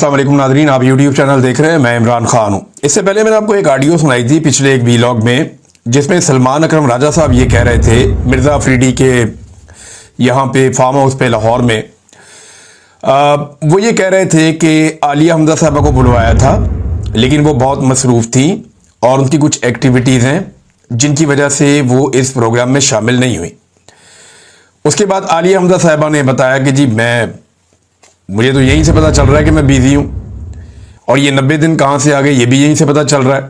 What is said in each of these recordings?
अस्सलाम वालेकुम नादरीन, आप यूट्यूब चैनल देख रहे हैं। मैं इमरान खान हूँ। इससे पहले मैंने आपको एक ऑडियो सुनाई थी पिछले एक वीलॉग में, जिसमें सलमान अकरम राजा साहब ये कह रहे थे मिर्ज़ा अफरीदी के यहाँ पे फार्म हाउस पे लाहौर में। वो ये कह रहे थे कि आलिया हमजा साहबा को बुलवाया था, लेकिन वो बहुत मसरूफ़ थी और उनकी कुछ एक्टिविटीज़ हैं जिनकी वजह से वो इस प्रोग्राम में शामिल नहीं हुई। उसके बाद आलिया हमजा साहबा ने बताया कि जी मुझे तो यहीं से पता चल रहा है कि मैं बिजी हूं, और ये 90 दिन कहां से आ गए ये भी यहीं से पता चल रहा है।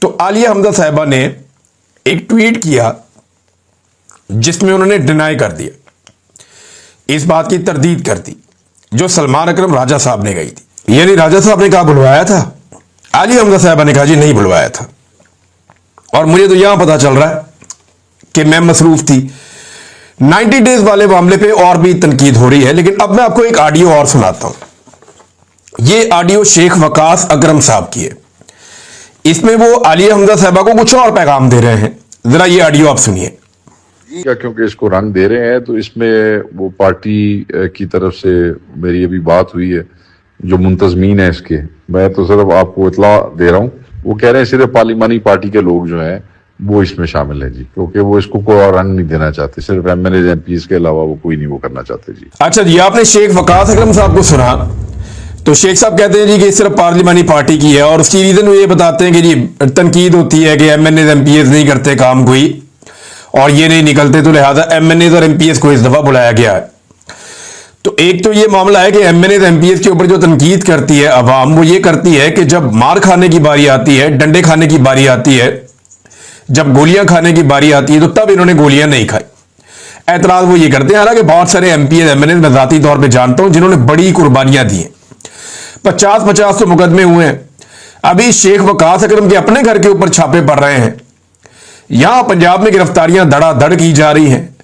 तो आलिया हमजा साहबा ने एक ट्वीट किया जिसमें उन्होंने डिनाई कर दिया, इस बात की तरदीद कर दी जो सलमान अकरम राजा साहब ने कही थी। यानी राजा साहब ने कहा बुलवाया था, आलिया हमजा साहबा ने कहा जी नहीं बुलवाया था, और मुझे तो यहां पता चल रहा है कि मैं मसरूफ थी। 90 डेज वाले मामले पे और भी तनकीद हो रही है, लेकिन अब मैं आपको एक ऑडियो और सुनाता हूं। ये ऑडियो शेख वकास अकरम साहब की है। इसमें वो आलिया हमजा साहबा को कुछ और पैगाम दे रहे हैं। जरा ये ऑडियो आप सुनिए। क्योंकि इसको रंग दे रहे हैं तो इसमें वो पार्टी की तरफ से मेरी अभी बात हुई है, जो मुंतजमीन है इसके, मैं तो सिर्फ आपको इतला दे रहा हूँ। वो कह रहे हैं सिर्फ पार्लिमानी पार्टी के लोग जो हैं वो इसमें शामिल है जी, क्योंकि वो इसको कोई और रंग नहीं देना चाहते, सिर्फ एमएलए एमपीज के अलावा वो कोई नहीं वो करना चाहते जी। अच्छा जी, आपने शेख वकास अकरम साहब को सुना, तो शेख साहब कहते हैं जी कि सिर्फ पार्लिमानी पार्टी की है, और उसकी रीजन वो ये बताते हैं कि जी तनकीद होती है कि एमएनए एमपीएस नहीं करते काम कोई, और ये नहीं निकलते, तो लिहाजा एमएनए और एमपीएस को इस दफा बुलाया गया है। तो एक तो ये मामला है कि एमएनए एमपीएस के ऊपर जो तनकीद करती है अवाम, वो ये करती है कि जब मार खाने की बारी आती है, डंडे खाने की बारी आती है, जब गोलियां खाने की बारी आती है, तो तब इन्होंने गोलियां नहीं खाई। ऐतराज वो ये करते हैं। हालांकि बहुत सारे एमपी एमएनए मैं जाती तौर पे जानता हूं जिन्होंने बड़ी कुर्बानियां दी हैं, 50-50 तो मुकदमे हुए हैं। अभी शेख वकास अकरम के अपने घर के ऊपर छापे पड़ रहे हैं। यहां पंजाब में गिरफ्तारियां धड़ाधड़ की जा रही हैं।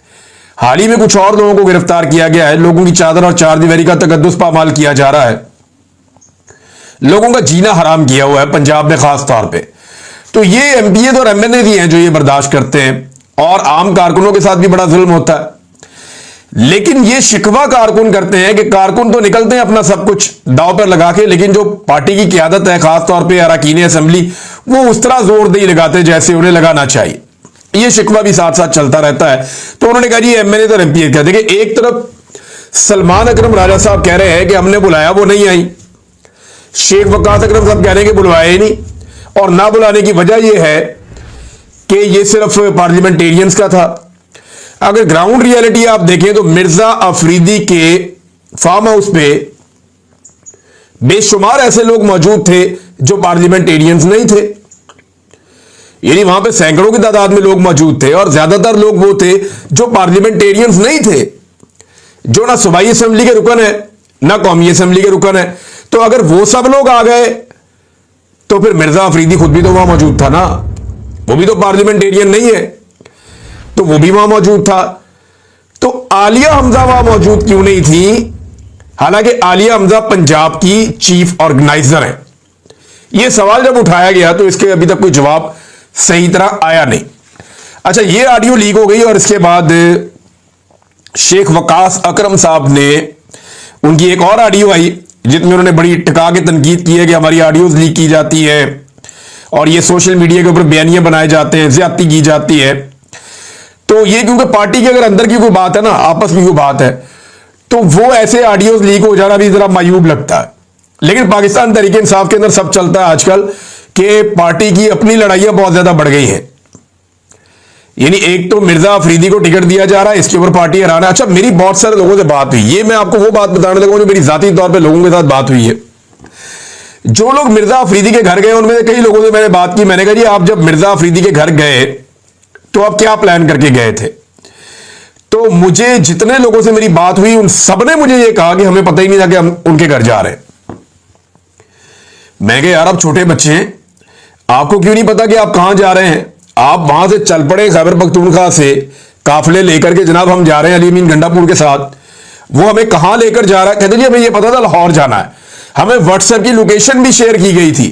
हाल ही में कुछ और लोगों को गिरफ्तार किया गया है। लोगों की चादर और चार दीवारी का तकद्दुस पामाल किया जा रहा है। लोगों का जीना हराम किया हुआ है पंजाब में खास तौर पर। तो ये एमपीए और एमएनए भी हैं जो ये बर्दाश्त करते हैं, और आम कारकुनों के साथ भी बड़ा जुल्म होता है। लेकिन ये शिकवा कारकुन करते हैं कि कारकुन तो निकलते हैं अपना सब कुछ दांव पर लगा के, लेकिन जो पार्टी की क़यादत है, खासतौर पे अरकान असेंबली, वो उस तरह जोर नहीं लगाते जैसे उन्हें लगाना चाहिए। ये शिकवा भी साथ साथ चलता रहता है। तो उन्होंने कहा जी एमएनए और एमपीए कहते हैं कि एक तरफ सलमान अकरम राजा साहब कह रहे हैं कि हमने बुलाया, वो नहीं आई। शेख वकास अकरम साहब कह रहे हैं कि बुलवाया ही नहीं, और ना बुलाने की वजह यह है कि ये सिर्फ पार्लियामेंटेरियंस का था। अगर ग्राउंड रियलिटी आप देखें तो मिर्जा अफरीदी के फार्म हाउस पे बेशुमार ऐसे लोग मौजूद थे जो पार्लियामेंटेरियंस नहीं थे। यानी वहां पे सैकड़ों की तादाद में लोग मौजूद थे, और ज्यादातर लोग वो थे जो पार्लियामेंटेरियंस नहीं थे, जो ना सूबाई असेंबली के रुकन है ना कौमी असेंबली के रुकन है। तो अगर वो सब लोग आ गए तो फिर मिर्जा अफरीदी खुद भी तो वहां मौजूद था ना, वो भी तो पार्लियामेंटेरियन नहीं है, तो वो भी वहां मौजूद था। तो आलिया हमजा वहां मौजूद क्यों नहीं थी? हालांकि आलिया हमजा पंजाब की चीफ ऑर्गेनाइजर है। यह सवाल जब उठाया गया तो इसके अभी तक कोई जवाब सही तरह आया नहीं। अच्छा, ये ऑडियो लीक हो गई, और इसके बाद शेख वकास अकरम साहब ने उनकी एक और ऑडियो आई जिसमें उन्होंने बड़ी टिका के तनकीद की है कि हमारी ऑडियोज लीक की जाती है, और ये सोशल मीडिया के ऊपर बयानियां बनाए जाते हैं, ज्यादती की जाती है। तो ये क्योंकि पार्टी के अगर अंदर की कोई बात है ना, आपस में कोई बात है, तो वो ऐसे ऑडियोज लीक हो जाना भी जरा मायूब लगता है। लेकिन पाकिस्तान तहरीक इंसाफ के अंदर सब चलता है आजकल कि पार्टी की अपनी लड़ाइयां बहुत ज्यादा बढ़ गई हैं। यानी एक तो मिर्जा अफरीदी को टिकट दिया जा रहा है, इसके ऊपर पार्टी हराना। अच्छा, मेरी बहुत सारे लोगों से बात हुई, ये मैं आपको वो बात बताने लगा जो मेरी जाती तौर पे लोगों के साथ बात हुई है। जो लोग मिर्जा अफरीदी के घर गए उनमें से कई लोगों से मैंने बात की। मैंने कहा जी आप जब मिर्जा अफरीदी के घर गए तो आप क्या प्लान करके गए थे? तो मुझे जितने लोगों से मेरी बात हुई उन सबने मुझे ये कहा कि हमें पता ही नहीं था कि हम उनके घर जा रहे हैं। मैं कहा यार आप छोटे बच्चे हैं, आपको क्यों नहीं पता कि आप कहां जा रहे हैं? आप वहां से चल पड़े खैबर पख्तूनख्वा से काफिले लेकर के, जनाब हम जा रहे हैं अली अमीन गंडापुर के साथ। वो हमें कहां लेकर जा रहा है? कहते जी हमें ये पता था लाहौर जाना है। हमें व्हाट्सएप की लोकेशन भी शेयर की गई थी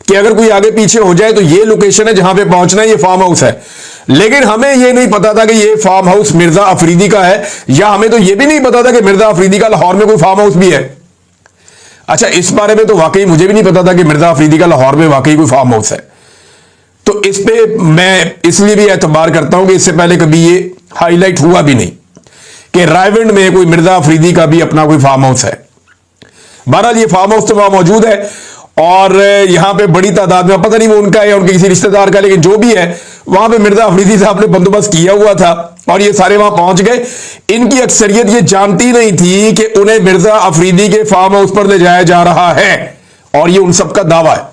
कि अगर कोई आगे पीछे हो जाए तो ये लोकेशन है जहां पे पहुंचना है, ये फार्म हाउस है। लेकिन हमें यह नहीं पता था कि यह फार्म हाउस मिर्जा अफरीदी का है, या हमें तो यह भी नहीं पता था कि मिर्जा अफरीदी का लाहौर में कोई फार्म हाउस भी है। अच्छा, इस बारे में तो वाकई मुझे भी नहीं पता था कि मिर्जा अफरीदी का लाहौर में वाकई कोई फार्म हाउस है। तो इस पे मैं इसलिए भी एतबार करता हूं कि इससे पहले कभी ये हाईलाइट हुआ भी नहीं कि रायविंड में कोई मिर्जा अफरीदी का भी अपना कोई फार्म हाउस है। बहरहाल ये फार्म हाउस तो वहां मौजूद है और यहां पे बड़ी तादाद में, पता नहीं वो उनका है या उनके किसी रिश्तेदार का, लेकिन जो भी है वहां पे मिर्जा अफरीदी साहब ने बंदोबस्त किया हुआ था और ये सारे वहां पहुंच गए। इनकी अक्सरियत ये जानती नहीं थी कि उन्हें मिर्जा अफरीदी के फार्म हाउस पर ले जाया जा रहा है और ये उन सबका दावा है।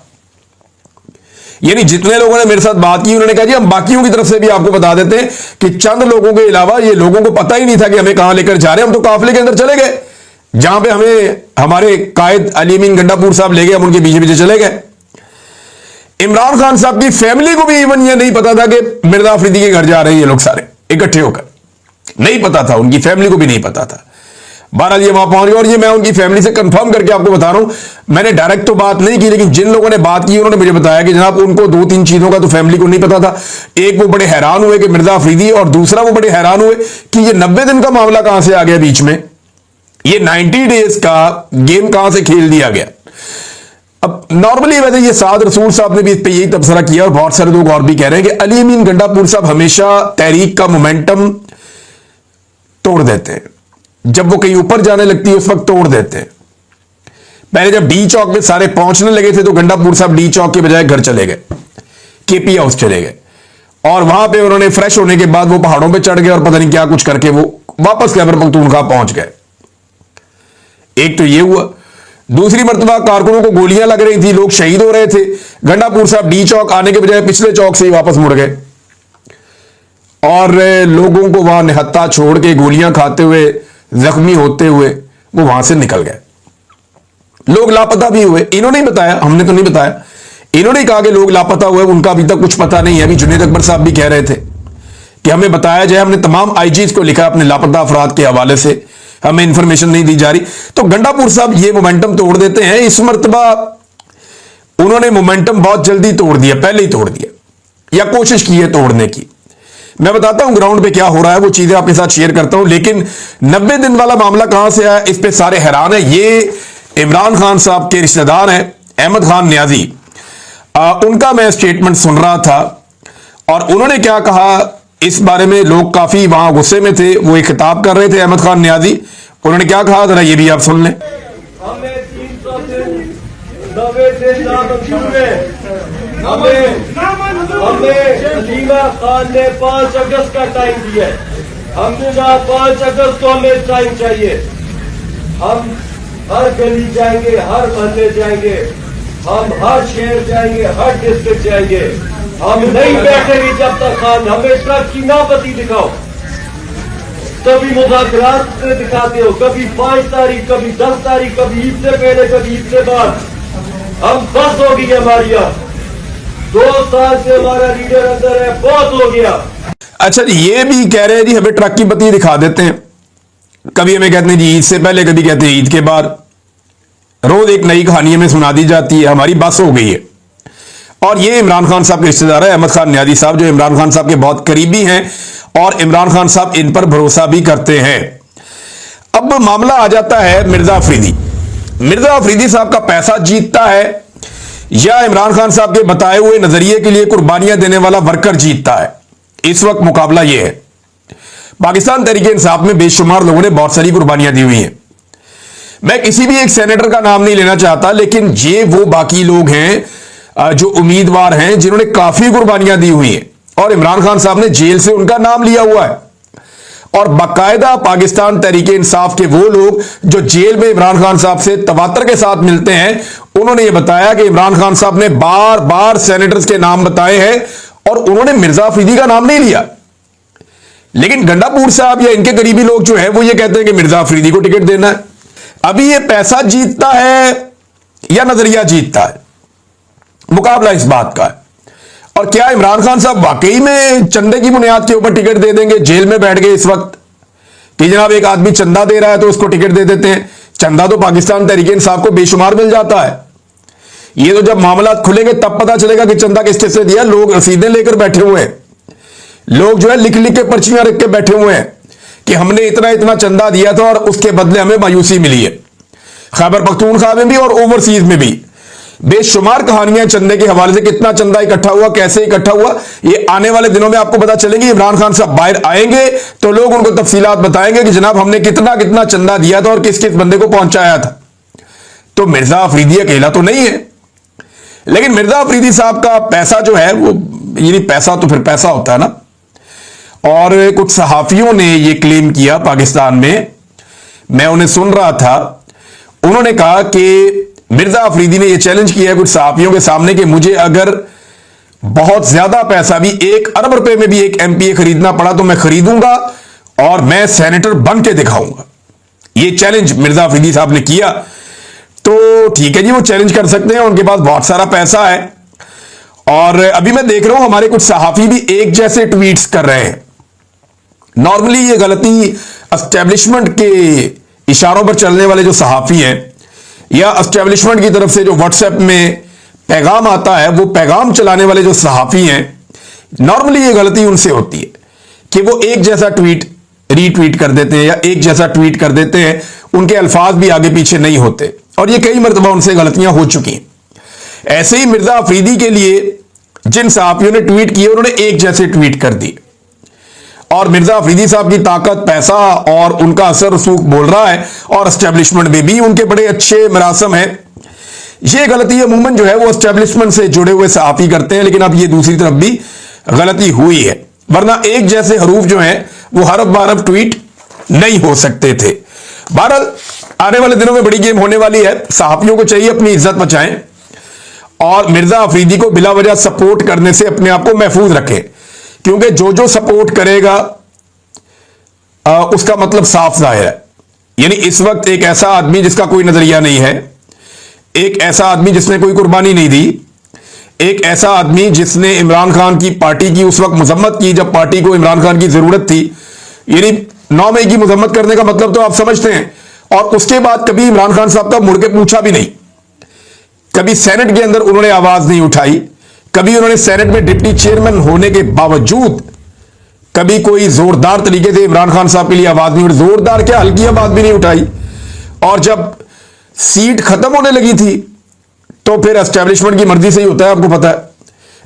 यानी जितने लोगों ने मेरे साथ बात की उन्होंने कहा जी हम बाकियों की तरफ से भी आपको बता देते हैं कि चंद लोगों के अलावा ये लोगों को पता ही नहीं था कि हमें कहां लेकर जा रहे हैं। हम तो काफिले के अंदर चले गए, जहां पे हमें हमारे कायद अली अमीन गंडापुर साहब ले गए, हम उनके पीछे पीछे चले गए। इमरान खान साहब की फैमिली को भी इवन ये नहीं पता था कि मिर्जा अफरीदी के घर जा रहे हैं ये लोग सारे इकट्ठे होकर, नहीं पता था, उनकी फैमिली को भी नहीं पता था। बहरहाल ये वहां पहुंच गए और ये मैं उनकी फैमिली से कंफर्म करके आपको बता रहा हूं, मैंने डायरेक्ट तो बात नहीं की, लेकिन जिन लोगों ने बात की उन्होंने मुझे बताया कि जनाब उनको 2-3 चीजों का तो फैमिली को नहीं पता था। एक, वो बड़े हैरान हुए कि मिर्जा अफरीदी, और दूसरा वो बड़े हैरान हुए कि ये 90 दिन का मामला कहां से आ गया बीच में, ये 90 डेज का गेम कहां से खेल दिया गया। अब नॉर्मली वैसे ये साद रसूल साहब ने भी इस पर यही तबसरा किया और बहुत सारे लोग और भी कह रहे हैं कि अली अमीन गंडापुर साहब हमेशा तहरीक का मोमेंटम तोड़ देते हैं, जब वो कहीं ऊपर जाने लगती है उस वक्त तोड़ देते हैं। पहले जब डी चौक में सारे पहुंचने लगे थे तो गंडापुर साहब डी चौक के बजाय घर चले गए, केपी हाउस चले गए और वहां पे उन्होंने फ्रेश होने के बाद वो पहाड़ों पे चढ़ गए और पता नहीं क्या कुछ करके वो वापस खैबर पख्तूनख्वा पहुंच गए। एक तो ये हुआ। दूसरी मर्तबा कारकुनों को गोलियां लग रही थी, लोग शहीद हो रहे थे, गंडापुर साहब डी चौक आने के बजाय पिछले चौक से ही वापस मुड़ गए और लोगों को वहां निहत्ता छोड़ के गोलियां खाते हुए, जख्मी होते हुए वो वहां से निकल गए। लोग लापता भी हुए, इन्होंने ही बताया, हमने तो नहीं बताया, इन्होंने कहा कि लोग लापता हुए, उनका अभी तक कुछ पता नहीं है। अभी जुनेद अकबर साहब भी कह रहे थे कि हमें बताया जाए, हमने तमाम आईजीज को लिखा अपने लापता अफराद के हवाले से, हमें इंफॉर्मेशन नहीं दी जा रही। तो गंडापुर साहब ये मोमेंटम तोड़ देते हैं। इस मर्तबा उन्होंने मोमेंटम बहुत जल्दी तोड़ दिया, पहले ही तोड़ दिया या कोशिश की है तोड़ने की। मैं बताता हूं ग्राउंड पे क्या हो रहा है, वो चीजें आपके साथ शेयर करता हूं, लेकिन 90 दिन वाला मामला कहां से आया इस पे सारे हैरान है। ये इमरान खान साहब के रिश्तेदार हैं अहमद खान न्याजी, उनका मैं स्टेटमेंट सुन रहा था और उन्होंने क्या कहा इस बारे में लोग काफी वहां गुस्से में थे। वो एक खिताब कर रहे थे अहमद खान न्याजी, उन्होंने क्या कहा जरा ये भी आप सुन लें। हमें 390 से हमें अलीमा खान ने 5 अगस्त का टाइम दिया है। हमने कहा 5 अगस्त को हमें टाइम चाहिए। हम हर गली जाएंगे, हर मोहल्ले जाएंगे, हम हर शहर जाएंगे, हर डिस्ट्रिक्ट जाएंगे। हम नहीं बैठेंगे जब तक खान हमें ट्रक की नापति दिखाओ। कभी मुज़ाकरात में दिखाते हो, कभी 5 तारीख, कभी 10 तारीख, कभी ईद से पहले, कभी ईद से बाद। हम बस हो गई हमारी, 2 साल से हमारा लीडर अंदर है, बहुत हो गया। अच्छा जी, ये भी कह रहे हैं जी हमें ट्रक की बत्ती दिखा देते हैं, कभी हमें कहते हैं जी ईद से पहले, कभी कहते हैं ईद के बाद, रोज एक नई कहानी हमें सुना दी जाती है, हमारी बस हो गई है। और ये इमरान खान साहब के रिश्तेदार है अहमद खान न्याजी साहब, जो इमरान खान साहब के बहुत करीबी हैं और इमरान खान साहब इन पर भरोसा भी करते हैं। अब मामला आ जाता है मिर्जा अफरीदी। मिर्जा अफरीदी साहब का पैसा जीतता है या इमरान खान साहब के बताए हुए नजरिए के लिए कुर्बानियां देने वाला वर्कर जीतता है। इस वक्त मुकाबला यह है। पाकिस्तान तहरीक इंसाफ में बेशुमार लोगों ने बहुत सारी कुर्बानियां दी हुई हैं। मैं किसी भी एक सेनेटर का नाम नहीं लेना चाहता, लेकिन ये वो बाकी लोग हैं जो उम्मीदवार हैं जिन्होंने काफी कुर्बानियां दी हुई हैं और इमरान खान साहब ने जेल से उनका नाम लिया हुआ है। और बाकायदा पाकिस्तान तहरीक इंसाफ के वो लोग जो जेल में इमरान खान साहब से तवातर के साथ मिलते हैं, उन्होंने ये बताया कि इमरान खान साहब ने बार बार सेनेटर्स के नाम बताए हैं और उन्होंने मिर्जा अफरीदी का नाम नहीं लिया। लेकिन गंडापुर साहब या इनके करीबी लोग जो है वो ये कहते हैं कि मिर्जा अफरीदी को टिकट देना है। अभी ये पैसा जीतता है या नजरिया जीतता है, मुकाबला इस बात का है। और क्या इमरान खान साहब वाकई में चंदे की बुनियाद के ऊपर टिकट दे देंगे? जेल में बैठ गए इस वक्त कि जनाब एक आदमी चंदा दे रहा है तो उसको टिकट दे देते हैं। चंदा तो पाकिस्तान तहरीक इंसाफ को बेशुमार मिल जाता है। ये तो जब मामला खुलेंगे तब पता चलेगा कि चंदा किस से दिया। लोग रसीदें लेकर बैठे हुए हैं, लोग जो है लिख लिख के पर्चियां रख के बैठे हुए हैं कि हमने इतना इतना चंदा दिया था और उसके बदले हमें मायूसी मिली है। खैबर पख्तूनख्वा में भी और ओवरसीज में भी बेशुमार कहानियां चंदे के हवाले से, कितना चंदा इकट्ठा हुआ, कैसे इकट्ठा हुआ, ये आने वाले दिनों में आपको पता चलेगी। इमरान खान साहब बाहर आएंगे तो लोग उनको तफसीलात बताएंगे कि जनाब हमने कितना कितना चंदा दिया था और किस किस बंदे को पहुंचाया था। तो मिर्जा अफरीदी अकेला तो नहीं है, लेकिन मिर्जा अफरीदी साहब का पैसा जो है वो, यानी पैसा तो फिर पैसा होता है ना। और कुछ सहाफियों ने ये क्लेम किया पाकिस्तान में, मैं उन्हें सुन रहा था, उन्होंने कहा कि मिर्जा अफरीदी ने यह चैलेंज किया है कुछ सहाफियों के सामने कि मुझे अगर बहुत ज्यादा पैसा भी 1 अरब रुपए में भी एक एमपीए खरीदना पड़ा तो मैं खरीदूंगा और मैं सेनेटर बन के दिखाऊंगा। यह चैलेंज मिर्जा अफरीदी साहब ने किया। तो ठीक है जी, वो चैलेंज कर सकते हैं, उनके पास बहुत सारा पैसा है। और अभी मैं देख रहा हूं हमारे कुछ सहाफी भी एक जैसे ट्वीट्स कर रहे हैं। नॉर्मली ये गलती एस्टेब्लिशमेंट के इशारों पर चलने वाले जो सहाफी हैं या एस्टेब्लिशमेंट की तरफ से जो व्हाट्सएप में पैगाम आता है, वो पैगाम चलाने वाले जो सहाफी हैं, नॉर्मली ये गलती उनसे होती है कि वो एक जैसा ट्वीट रीट्वीट कर देते हैं या एक जैसा ट्वीट कर देते हैं, उनके अल्फाज भी आगे पीछे नहीं होते, और ये कई मरतबा उनसे गलतियां हो चुकी हैं। ऐसे ही मिर्जा अफरीदी के लिए जिन सहाफियों ने ट्वीट किए उन्होंने एक जैसे ट्वीट कर दिए, और मिर्जा अफरीदी साहब की ताकत, पैसा और उनका असर रसूख बोल रहा है, और एस्टेब्लिशमेंट में भी उनके बड़े अच्छे मरासम हैं। ये गलती अमूमन जो है वो एस्टेब्लिशमेंट से जुड़े हुए सहाफी करते हैं, लेकिन अब ये दूसरी तरफ भी गलती हुई है, वरना एक जैसे हरूफ जो हैं वो हरफ बारफ ट्वीट नहीं हो सकते थे। बहरहाल आने वाले दिनों में बड़ी गेम होने वाली है, सहाफियों को चाहिए अपनी इज्जत बचाएं और मिर्जा अफरीदी को बिला वजह सपोर्ट करने से अपने आप को महफूज रखें, क्योंकि जो जो सपोर्ट करेगा उसका मतलब साफ जाहिर है। यानी इस वक्त एक ऐसा आदमी जिसका कोई नजरिया नहीं है, एक ऐसा आदमी जिसने कोई कुर्बानी नहीं दी, एक ऐसा आदमी जिसने इमरान खान की पार्टी की उस वक्त मजम्मत की जब पार्टी को इमरान खान की जरूरत थी, यानी 9 मई की मजम्मत करने का मतलब तो आप समझते हैं, और उसके बाद कभी इमरान खान साहब का मुड़ के पूछा भी नहीं, कभी सेनेट के अंदर उन्होंने आवाज नहीं उठाई, कभी उन्होंने सेनेट में डिप्टी चेयरमैन होने के बावजूद कभी कोई जोरदार तरीके से इमरान खान साहब के लिए आवाज नहीं उठाई, जोरदार क्या हल्की आवाज भी नहीं उठाई। और जब सीट खत्म होने लगी थी तो फिर एस्टेब्लिशमेंट की मर्जी से ही होता है, आपको पता है।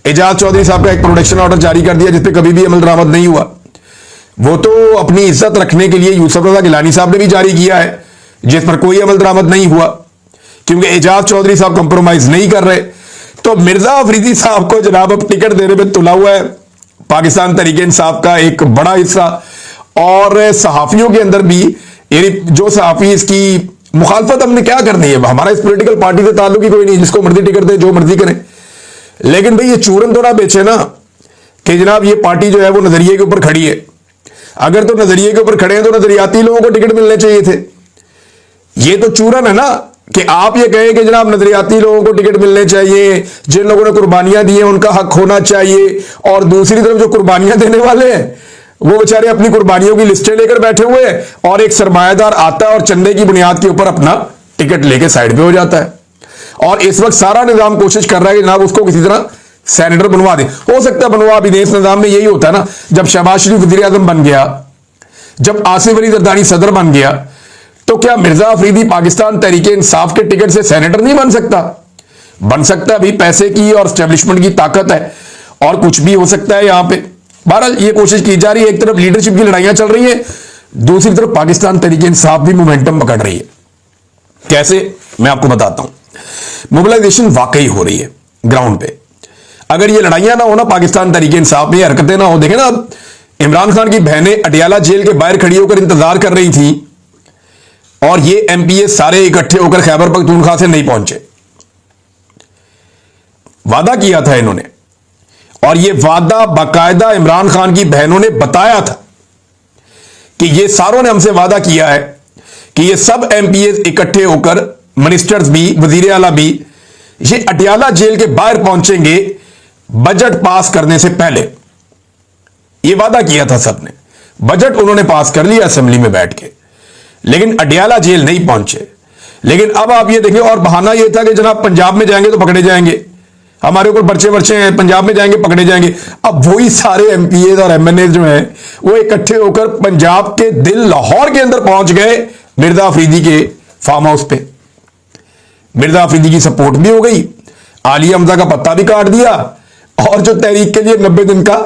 एजाज चौधरी साहब का एक प्रोटेक्शन ऑर्डर जारी कर दिया जिसपे कभी भी अमल दरामद नहीं हुआ, वो तो अपनी इज्जत रखने के लिए यूसुफ रजा गिलानी साहब ने भी जारी किया है, जिस पर कोई अमल दरामद नहीं हुआ, क्योंकि एजाज चौधरी साहब कंप्रोमाइज नहीं कर रहे। तो मिर्जा अफरीदी साहब को जनाब अब टिकट देने में तुला हुआ है पाकिस्तान तहरीक इंसाफ का एक बड़ा हिस्सा, और सहाफियों के अंदर भी, यानी जो सहाफी इसकी मुखालफत हमने क्या करनी है, हमारा इस पॉलिटिकल पार्टी से ताल्लुक ही कोई नहीं, जिसको मर्जी टिकट दे जो मर्जी करें, लेकिन भाई ये चूरन तो ना बेचे ना कि जनाब ये पार्टी जो है वो नजरिए के ऊपर खड़ी है। अगर तो नजरिए के ऊपर खड़े हैं तो नजरियाती लोगों को टिकट मिलने चाहिए थे। ये तो चूरन है ना कि आप ये कहें कि जनाब नजरियाती लोगों को टिकट मिलने चाहिए, जिन लोगों ने कुर्बानियां दी हैं उनका हक होना चाहिए, और दूसरी तरफ जो कुर्बानियां देने वाले हैं वो बेचारे अपनी कुर्बानियों की लिस्टें लेकर बैठे हुए हैं, और एक सरमायादार आता है और चंदे की बुनियाद के ऊपर अपना टिकट लेके साइड पे हो जाता है। और इस वक्त सारा निजाम कोशिश कर रहा है कि जनाब उसको किसी तरह सेनेटर बनवा दे। हो सकता है बनवा भी दे, इस निजाम में यही होता है ना, जब शहबाज शरीफ वजीर आजम बन गया, जब आसिफ अली जरदारी सदर बन गया, तो क्या मिर्जा अफरीदी पाकिस्तान तहरीक इंसाफ के टिकट से सेनेटर नहीं बन सकता? बन सकता है, भी पैसे की और एस्टेब्लिशमेंट की ताकत है, और कुछ भी हो सकता है यहां पे। बहरहाल ये कोशिश की जा रही है, एक तरफ लीडरशिप की लड़ाइयां चल रही है, दूसरी तरफ पाकिस्तान तहरीक इंसाफ भी मोमेंटम पकड़ रही है। कैसे, मैं आपको बताता हूं। मोबिलाइजेशन वाकई हो रही है ग्राउंड पे। अगर ये लड़ाइयां ना हो ना, पाकिस्तान तहरीक इंसाफ में हरकतें ना हो, देखें ना, अब इमरान खान की बहनें अटियाला जेल के बाहर खड़ी होकर इंतजार कर रही थी, और ये एमपीए सारे इकट्ठे होकर खैबर पख्तूनख्वा से नहीं पहुंचे। वादा किया था इन्होंने, और ये वादा बाकायदा इमरान खान की बहनों ने बताया था कि ये सारों ने हमसे वादा किया है कि ये सब एमपीए इकट्ठे होकर, मिनिस्टर्स भी, वजीर आला भी, ये अटियाला जेल के बाहर पहुंचेंगे बजट पास करने से पहले। ये वादा किया था सबने। बजट उन्होंने पास कर लिया असेंबली में बैठ के, लेकिन अटियाला जेल नहीं पहुंचे। लेकिन अब आप ये देखें, और बहाना ये था कि जनाब पंजाब में जाएंगे तो पकड़े जाएंगे, हमारे ऊपर पर्चे वर्चे हैं, पंजाब में जाएंगे पकड़े जाएंगे। अब वही सारे एमपीए और एमएनए जो हैं वो इकट्ठे होकर पंजाब के दिल लाहौर के अंदर पहुंच गए मिर्जा अफरीदी के फार्म हाउस पे। मिर्जा अफरीदी की सपोर्ट भी हो गई, आलिया हमजा का पत्ता भी काट दिया और जो तहरीक के लिए 90 दिन का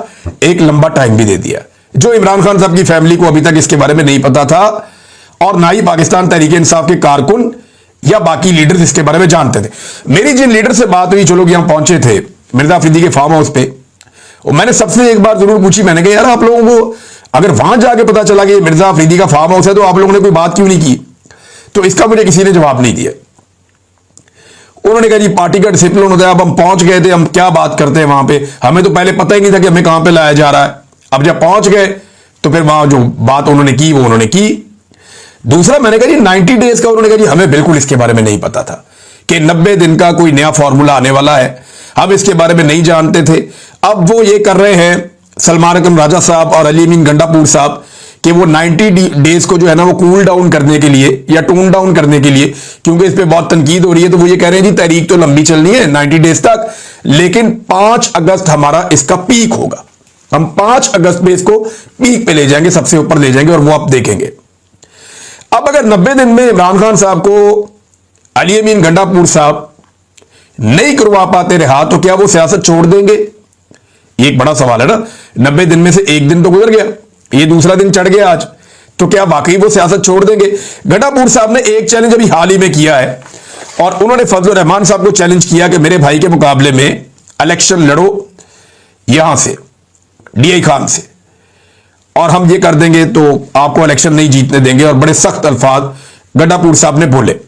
एक लंबा टाइम भी दे दिया, जो इमरान खान साहब की फैमिली को अभी तक इसके बारे में नहीं पता था और ना ही पाकिस्तान तहरीक इंसाफ के कारकुन या बाकी लीडर्स इसके बारे में जानते थे। मेरी जिन लीडर से बात हुई, जो लोग यहां पहुंचे थे मिर्जा अफरीदी के फार्म हाउस पे, और मैंने सबसे एक बार जरूर पूछी, मैंने कहा यार आप लोगों को अगर वहां जाके पता चला कि मिर्जा अफरीदी का फार्म हाउस है तो आप लोगों ने कोई बात क्यों नहीं की? तो इसका मुझे किसी ने जवाब नहीं दिया। उन्होंने कहा जी पार्टी का डिसिप्लिन होता है, अब हम पहुंच गए थे, हम क्या बात करते हैं वहां पे, हमें तो पहले पता ही नहीं था कि हमें कहां पे लाया जा रहा है। अब जब पहुंच गए तो फिर वहां जो बात उन्होंने की वो उन्होंने की। दूसरा मैंने कहा जी 90 डेज का, उन्होंने कहा जी हमें बिल्कुल इसके बारे में नहीं पता था कि 90 दिन का कोई नया फॉर्मूला आने वाला है, हम इसके बारे में नहीं जानते थे। अब वो ये कर रहे हैं सलमान अकरम राजा साहब और अली अमीन गंडापुर साहब कि वो 90 डेज को जो है ना वो कूल डाउन करने के लिए या टून डाउन करने के लिए, क्योंकि इस पे बहुत तनकीद हो रही है, तो वो ये कह रहे हैं जी तारीख तो लंबी चलनी है 90 डेज तक, लेकिन 5 अगस्त हमारा इसका पीक होगा, हम 5 अगस्त में इसको पीक पे ले जाएंगे, सबसे ऊपर ले जाएंगे और वो आप देखेंगे। अब अगर 90 दिन में इमरान खान साहब को अली अमीन गंडापुर साहब नहीं करवा पाते रहा तो क्या वो सियासत छोड़ देंगे? ये एक बड़ा सवाल है ना। 90 दिन में से एक दिन तो गुजर गया, ये दूसरा दिन चढ़ गया आज, तो क्या वाकई वो सियासत छोड़ देंगे? गंडापुर साहब ने एक चैलेंज अभी हाल ही में किया है और उन्होंने फजलुर रहमान साहब को चैलेंज किया कि मेरे भाई के मुकाबले में इलेक्शन लड़ो यहां से डीआई खान से, और हम ये कर देंगे तो आपको इलेक्शन नहीं जीतने देंगे, और बड़े सख्त अल्फाज गंडापुर साहब ने बोले।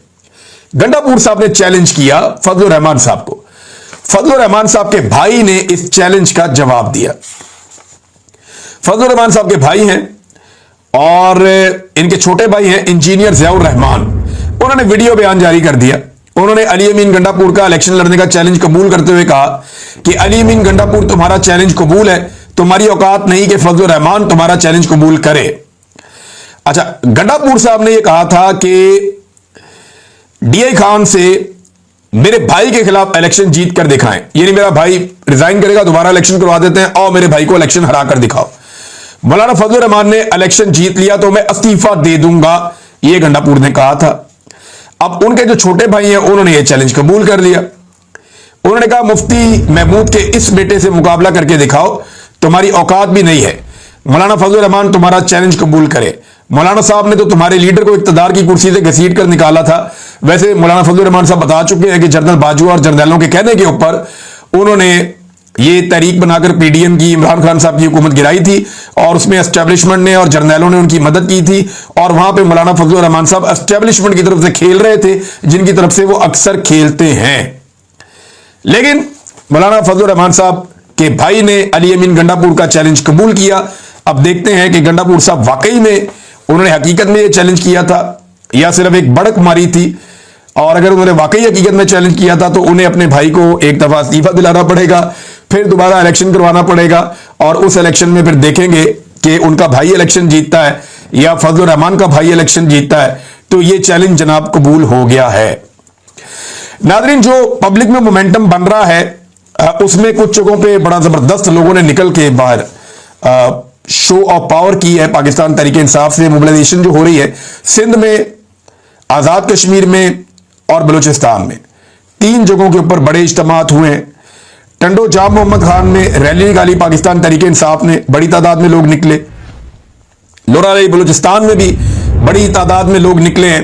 गंडापुर साहब ने चैलेंज किया फजलुर रहमान साहब को। फजलुर रहमान साहब के भाई ने इस चैलेंज का जवाब दिया। फजलुर रहमान साहब के भाई हैं और इनके छोटे भाई हैं इंजीनियर ज़ियाउर रहमान, उन्होंने वीडियो बयान जारी कर दिया। उन्होंने अली अमीन गंडापुर का इलेक्शन लड़ने का चैलेंज कबूल करते हुए कहा कि अली अमीन गंडापुर तुम्हारा चैलेंज कबूल है, तुम्हारी औकात नहीं कि फजलुर रहमान तुम्हारा चैलेंज कबूल करे। अच्छा, गंडापुर साहब ने यह कहा था कि डीआई खान से मेरे भाई के खिलाफ इलेक्शन जीत कर दिखाएं, यानी मेरा भाई रिजाइन करेगा, दोबारा इलेक्शन करवा देते हैं और मेरे भाई को इलेक्शन हरा कर दिखाओ। मौलाना फजलुर रहमान ने इलेक्शन जीत लिया तो मैं इस्तीफा दे दूंगा, यह गंडापुर ने कहा था। अब उनके जो छोटे भाई हैं उन्होंने यह चैलेंज कबूल कर लिया। उन्होंने कहा मुफ्ती महमूद के इस बेटे से मुकाबला करके दिखाओ, तुम्हारी औकात भी नहीं है, मौलाना फजलुर रहमान तुम्हारा चैलेंज कबूल करे। मौलाना साहब ने तो तुम्हारे लीडर को इक्तदार की कुर्सी से घसीट कर निकाला था। वैसे मौलाना फजलुर रहमान साहब बता चुके हैं कि जनरल बाजवा और जर्नैलों के कहने के ऊपर उन्होंने ये तहरीक बनाकर पीडीएम की इमरान खान साहब की हुकूमत गिराई थी और उसमें एस्टेब्लिशमेंट ने और जर्नैलों ने उनकी मदद की थी, और वहां पे मौलाना फजलुर रहमान साहब एस्टेब्लिशमेंट की तरफ से खेल रहे थे, जिनकी तरफ से वो अक्सर खेलते हैं। लेकिन मौलाना फजलुर रहमान साहब के भाई ने अली अमीन गंडापुर का चैलेंज कबूल किया। अब देखते हैं कि गंडापुर साहब वाकई में उन्होंने हकीकत में ये चैलेंज किया था या सिर्फ एक बड़क मारी थी, और अगर उन्होंने वाकई हकीकत में चैलेंज किया था तो उन्हें अपने भाई को एक दफा इस्तीफा दिलाना पड़ेगा, फिर दोबारा इलेक्शन करवाना पड़ेगा, और उस इलेक्शन में फिर देखेंगे कि उनका भाई इलेक्शन जीतता है या फजलुर रहमान का भाई इलेक्शन जीतता है। तो ये चैलेंज जनाब कबूल हो गया है। नादरीन, जो पब्लिक में मोमेंटम बन रहा है उसमें कुछ जगहों पे बड़ा जबरदस्त लोगों ने निकल के बाहर शो ऑफ पावर की है। पाकिस्तान तहरीक इंसाफ से मोबिलाइजेशन जो हो रही है सिंध में, आजाद कश्मीर में और बलूचिस्तान में, 3 जगहों के ऊपर बड़े इज्तिमात हुए हैं। टंडो जाम मोहम्मद खान में रैली निकाली पाकिस्तान तहरीक इंसाफ ने, बड़ी तादाद में लोग निकले। लोराली बलूचिस्तान में भी बड़ी तादाद में लोग निकले हैं।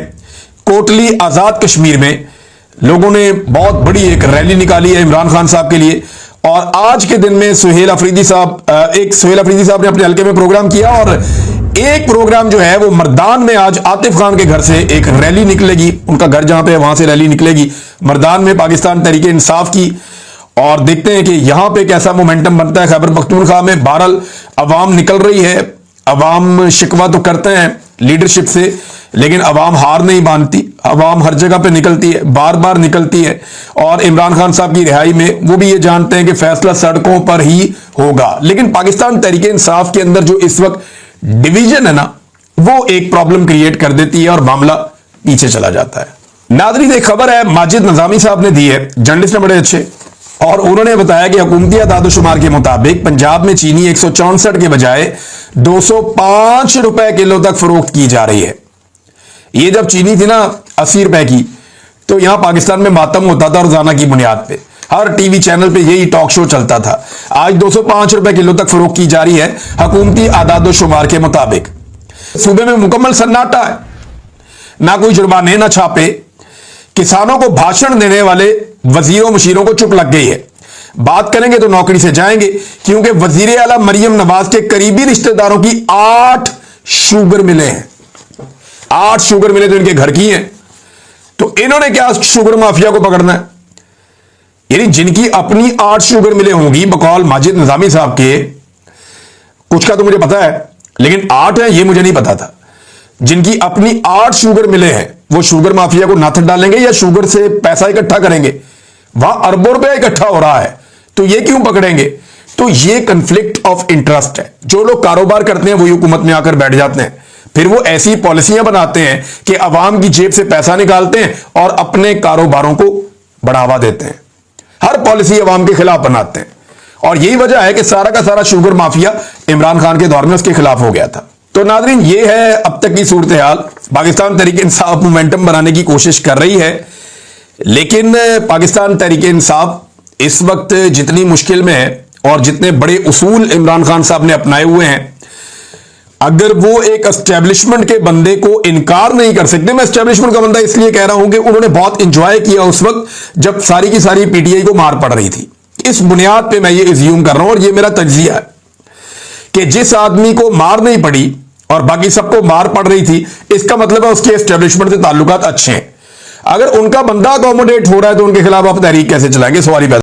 कोटली आजाद कश्मीर में लोगों ने बहुत बड़ी एक रैली निकाली है इमरान खान साहब के लिए। और आज के दिन में सुहेल अफरीदी साहब ने अपने हल्के में प्रोग्राम किया, और एक प्रोग्राम जो है वो मर्दान में आज आतिफ खान के घर से एक रैली निकलेगी, उनका घर जहां पे है वहां से रैली निकलेगी मर्दान में पाकिस्तान तहरीक इंसाफ की। और देखते हैं कि यहां पे कैसा मोमेंटम बनता है। खैबर पख्तूनख्वा में बहरहाल अवाम निकल रही है, अवाम शिकवा तो करते हैं लीडरशिप से, लेकिन अवाम हार नहीं मानती, अवाम हर जगह पे निकलती है, बार बार निकलती है। और इमरान खान साहब की रिहाई में वो भी ये जानते हैं कि फैसला सड़कों पर ही होगा। लेकिन पाकिस्तान तहरीक इंसाफ के अंदर जो इस वक्त डिवीजन है ना, वो एक प्रॉब्लम क्रिएट कर देती है और मामला पीछे चला जाता है। नाज़रीन, एक खबर है माजिद नजामी साहब ने दी है, जर्नलिस्ट हैं बड़े अच्छे, और उन्होंने बताया कि हुकूमती आदादोशुमार के मुताबिक पंजाब में चीनी 164 के बजाय 205 रुपए किलो तक फरोख्त की जा रही है। ये जब चीनी थी ना 80 रुपए की, तो यहां पाकिस्तान में मातम होता था रोजाना की बुनियाद पे, हर टीवी चैनल पे यही टॉक शो चलता था। आज 205 रुपए किलो तक फरोख्त की जा रही है हुकूमती आदाद शुमार के मुताबिक। सूबे में मुकम्मल सन्नाटा है, ना कोई जुर्माने ना छापे। किसानों को भाषण देने वाले वजीरों मुशीरों को चुप लग गई है। बात करेंगे तो नौकरी से जाएंगे, क्योंकि वजीर आला मरियम नवाज के करीबी रिश्तेदारों की 8 शुगर मिले हैं। 8 शुगर मिले तो इनके घर की हैं, तो इन्होंने क्या शुगर माफिया को पकड़ना है? यानी जिनकी अपनी 8 शुगर मिले होंगी बकौल माजिद निजामी साहब के, कुछ का तो मुझे पता है, लेकिन 8 है ये मुझे नहीं पता था। जिनकी अपनी 8 शुगर मिले हैं वो शुगर माफिया को नाथ डालेंगे या शुगर से पैसा इकट्ठा करेंगे? वहां अरबों रुपया इकट्ठा हो रहा है, तो ये क्यों पकड़ेंगे? तो ये कंफ्लिक्ट ऑफ इंटरेस्ट है। जो लोग कारोबार करते हैं वही हुकूमत में आकर बैठ जाते हैं, फिर वो ऐसी पॉलिसियां बनाते हैं कि अवाम की जेब से पैसा निकालते हैं और अपने कारोबारों को बढ़ावा देते हैं। हर पॉलिसी अवाम के खिलाफ बनाते हैं, और यही वजह है कि सारा का सारा शुगर माफिया इमरान खान के दौर में उसके खिलाफ हो गया था। तो नादरीन, ये है अब तक की सूरत हाल। पाकिस्तान तहरीक इंसाफ मोमेंटम बनाने की कोशिश कर रही है, लेकिन पाकिस्तान तहरीक इंसाफ इस वक्त जितनी मुश्किल में है और जितने बड़े उसूल इमरान खान साहब ने अपनाए हुए हैं, अगर वो एक एस्टेब्लिशमेंट के बंदे को इनकार नहीं कर सकते। मैं एस्टेब्लिशमेंट का बंदा इसलिए कह रहा हूं कि उन्होंने बहुत इंजॉय किया उस वक्त जब सारी की सारी पीटीआई को मार पड़ रही थी। इस बुनियाद पे मैं ये इज्यूम कर रहा हूं, और ये मेरा तज्जिया है कि जिस आदमी को मार नहीं पड़ी और बाकी सबको मार पड़ रही थी, इसका मतलब है उसके एस्टेब्लिशमेंट से ताल्लुकात अच्छे हैं। अगर उनका बंदा अकोमोडेट हो रहा है तो उनके खिलाफ आप तहरीक कैसे चलाएंगे? सवाल ही पैदा